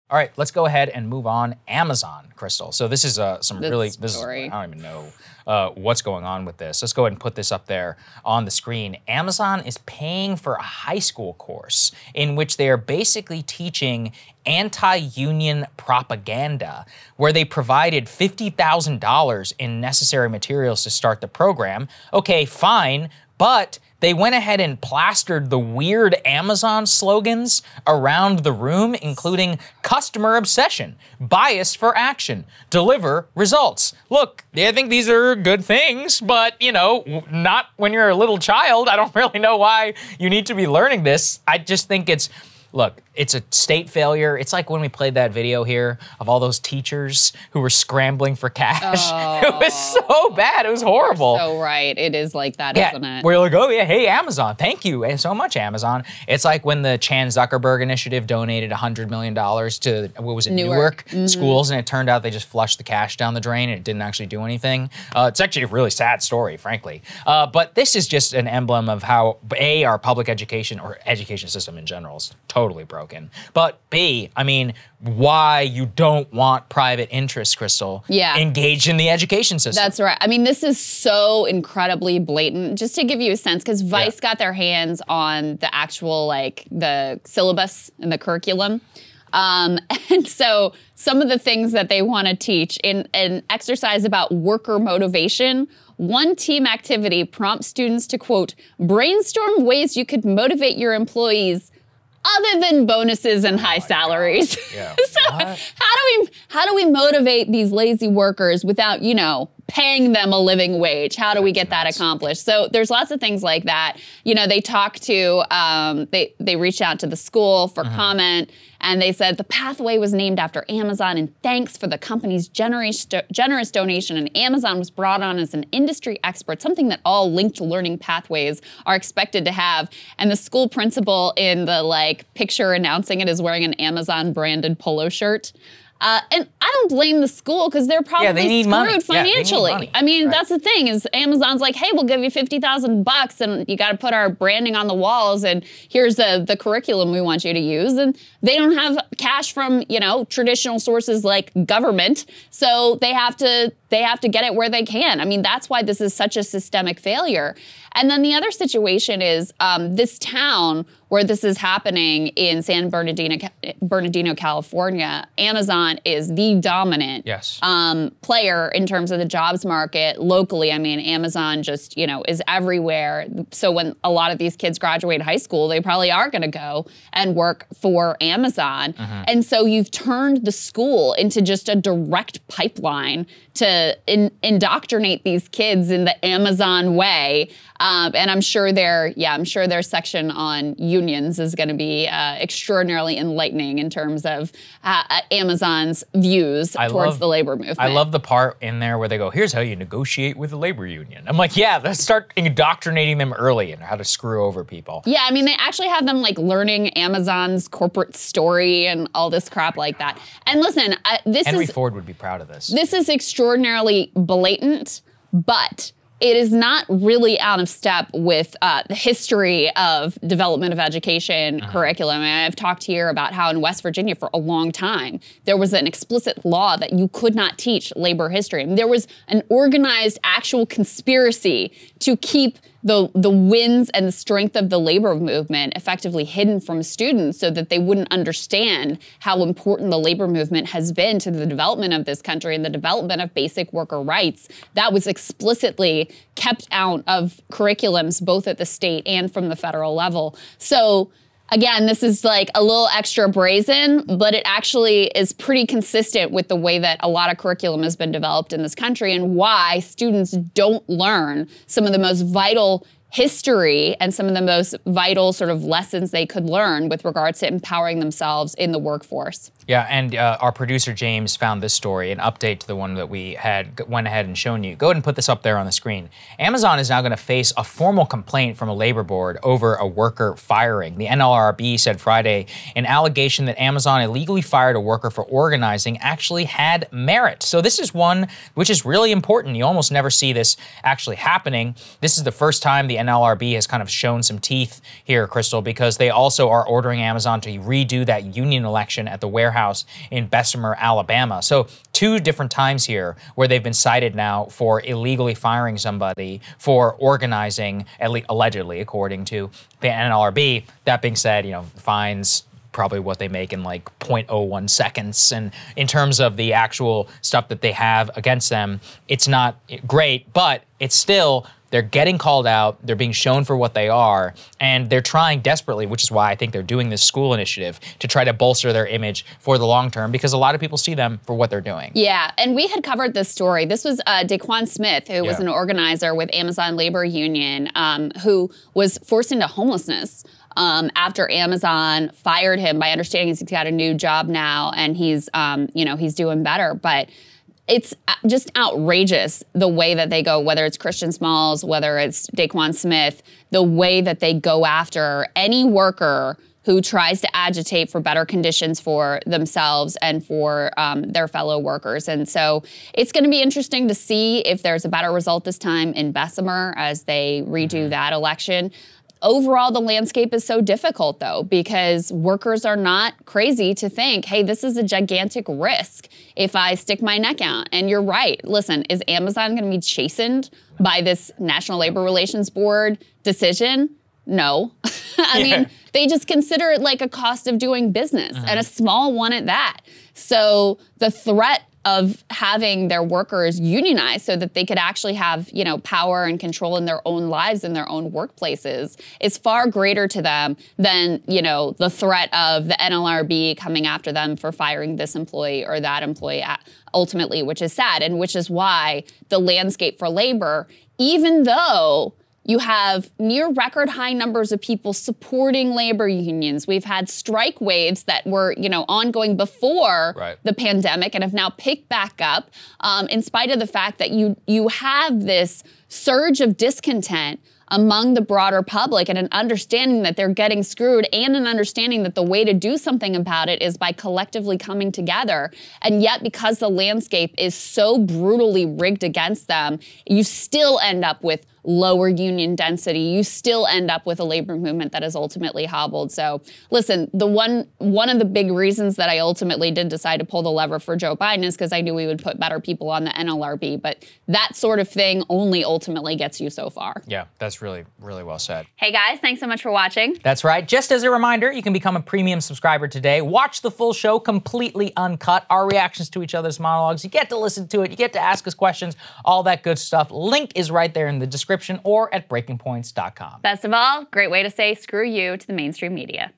All right, let's go ahead and move on. Amazon, Krystal. So this is I don't even know what's going on with this. Let's go ahead and put this up there on the screen. Amazon is paying for a high school course in which they are basically teaching anti-union propaganda, where they provided $50,000 in necessary materials to start the program. Okay, fine, but they went ahead and plastered the weird Amazon slogans around the room, including customer obsession, bias for action, deliver results. Look, I think these are good things, but, you know, not when you're a little child. I don't really know why you need to be learning this. I just think look, it's a state failure. It's like when we played that video here of all those teachers who were scrambling for cash. Oh, it was so bad. It was horrible. You're so right. It is like that, isn't it? We're like, oh yeah, hey, Amazon. Thank you so much, Amazon. It's like when the Chan Zuckerberg initiative donated $100 million to, what was it, Newark schools, and it turned out they just flushed the cash down the drain and it didn't actually do anything. It's actually a really sad story, frankly. But this is just an emblem of how, A, our public education or education system in general is totally broken. But B, I mean, why you don't want private interests, Krystal, engaged in the education system. That's right. I mean, this is so incredibly blatant. Just to give you a sense, because Vice got their hands on the actual, like, the syllabus and the curriculum. And so some of the things that they want to teach in an exercise about worker motivation, one team activity prompts students to, quote, brainstorm ways you could motivate your employees other than bonuses and high salaries. Yeah. So how do we motivate these lazy workers without, you know, paying them a living wage? How do we get that accomplished? So there's lots of things like that. You know, they talked to, they reached out to the school for comment, and they said the pathway was named after Amazon, and thanks for the company's generous donation. And Amazon was brought on as an industry expert, something that all linked learning pathways are expected to have. And the school principal in the like picture announcing it is wearing an Amazon branded polo shirt. And I don't blame the school because they're probably screwed financially. I mean, that's the thing is Amazon's like, hey, we'll give you $50,000 and you got to put our branding on the walls and here's the curriculum we want you to use. And they don't have cash from, you know, traditional sources like government. So they have to get it where they can. I mean, that's why this is such a systemic failure. And then the other situation is this town where this is happening in San Bernardino, California. Amazon is the dominant player in terms of the jobs market locally. I mean, Amazon just, you know, is everywhere. So when a lot of these kids graduate high school, they probably are going to go and work for Amazon. And so you've turned the school into just a direct pipeline to indoctrinate these kids in the Amazon way. And I'm sure their section on unions is going to be extraordinarily enlightening in terms of Amazon's views towards the labor movement. I love the part in there where they go, here's how you negotiate with a labor union. I'm like, yeah, let's start indoctrinating them early and how to screw over people. Yeah, I mean, they actually have them like learning Amazon's corporate story and all this crap like that. And listen, Henry Ford would be proud of this. This is extraordinarily blatant, but it is not really out of step with the history of development of education curriculum. And I've talked here about how in West Virginia for a long time, there was an explicit law that you could not teach labor history. I mean, there was an organized actual conspiracy to keep the wins and the strength of the labor movement effectively hidden from students so that they wouldn't understand how important the labor movement has been to the development of this country and the development of basic worker rights. That was explicitly kept out of curriculums both at the state and from the federal level. So again, this is like a little extra brazen, but it actually is pretty consistent with the way that a lot of curriculum has been developed in this country and why students don't learn some of the most vital history and some of the most vital sort of lessons they could learn with regards to empowering themselves in the workforce. Yeah, and our producer James found this story, an update to the one that we went ahead and shown you. Go ahead and put this up there on the screen. Amazon is now going to face a formal complaint from a labor board over a worker firing. The NLRB said Friday an allegation that Amazon illegally fired a worker for organizing actually had merit. So this is one which is really important. You almost never see this actually happening. This is the first time the NLRB has kind of shown some teeth here, Krystal, because they also are ordering Amazon to redo that union election at the warehouse in Bessemer, Alabama. So 2 different times here where they've been cited now for illegally firing somebody for organizing, allegedly, according to the NLRB. That being said, fines probably what they make in like 0.01 seconds. And in terms of the actual stuff that they have against them, it's not great, but it's still, they're getting called out, they're being shown for what they are, and they're trying desperately, which is why I think they're doing this school initiative, to try to bolster their image for the long term, because a lot of people see them for what they're doing. Yeah, and we had covered this story. This was Daquan Smith, who was an organizer with Amazon Labor Union, who was forced into homelessness after Amazon fired him. My understanding is he's got a new job now, and he's doing better. But it's just outrageous the way that they go, whether it's Christian Smalls, whether it's Daquan Smith, the way that they go after any worker who tries to agitate for better conditions for themselves and for their fellow workers. And so it's going to be interesting to see if there's a better result this time in Bessemer as they redo that election. Overall, the landscape is so difficult, though, because workers are not crazy to think, hey, this is a gigantic risk if I stick my neck out. And you're right. Listen, is Amazon going to be chastened by this National Labor Relations Board decision? No. I mean, they just consider it like a cost of doing business, and a small one at that. So the threat of having their workers unionized so that they could actually have, power and control in their own lives, in their own workplaces, is far greater to them than, the threat of the NLRB coming after them for firing this employee or that employee ultimately, which is sad, and which is why the landscape for labor, even though you have near record high numbers of people supporting labor unions. We've had strike waves that were, ongoing before the pandemic and have now picked back up, in spite of the fact that you have this surge of discontent among the broader public, and an understanding that they're getting screwed, and an understanding that the way to do something about it is by collectively coming together. And yet, because the landscape is so brutally rigged against them, you still end up with lower union density. You still end up with a labor movement that is ultimately hobbled. So listen, one of the big reasons that I ultimately did decide to pull the lever for Joe Biden is because I knew we would put better people on the NLRB, but that sort of thing only ultimately gets you so far. Yeah, that's really, really well said. Hey guys, thanks so much for watching. That's right. Just as a reminder, you can become a premium subscriber today. Watch the full show completely uncut, our reactions to each other's monologues. You get to listen to it. You get to ask us questions, all that good stuff. Link is right there in the description or at breakingpoints.com. Best of all, great way to say screw you to the mainstream media.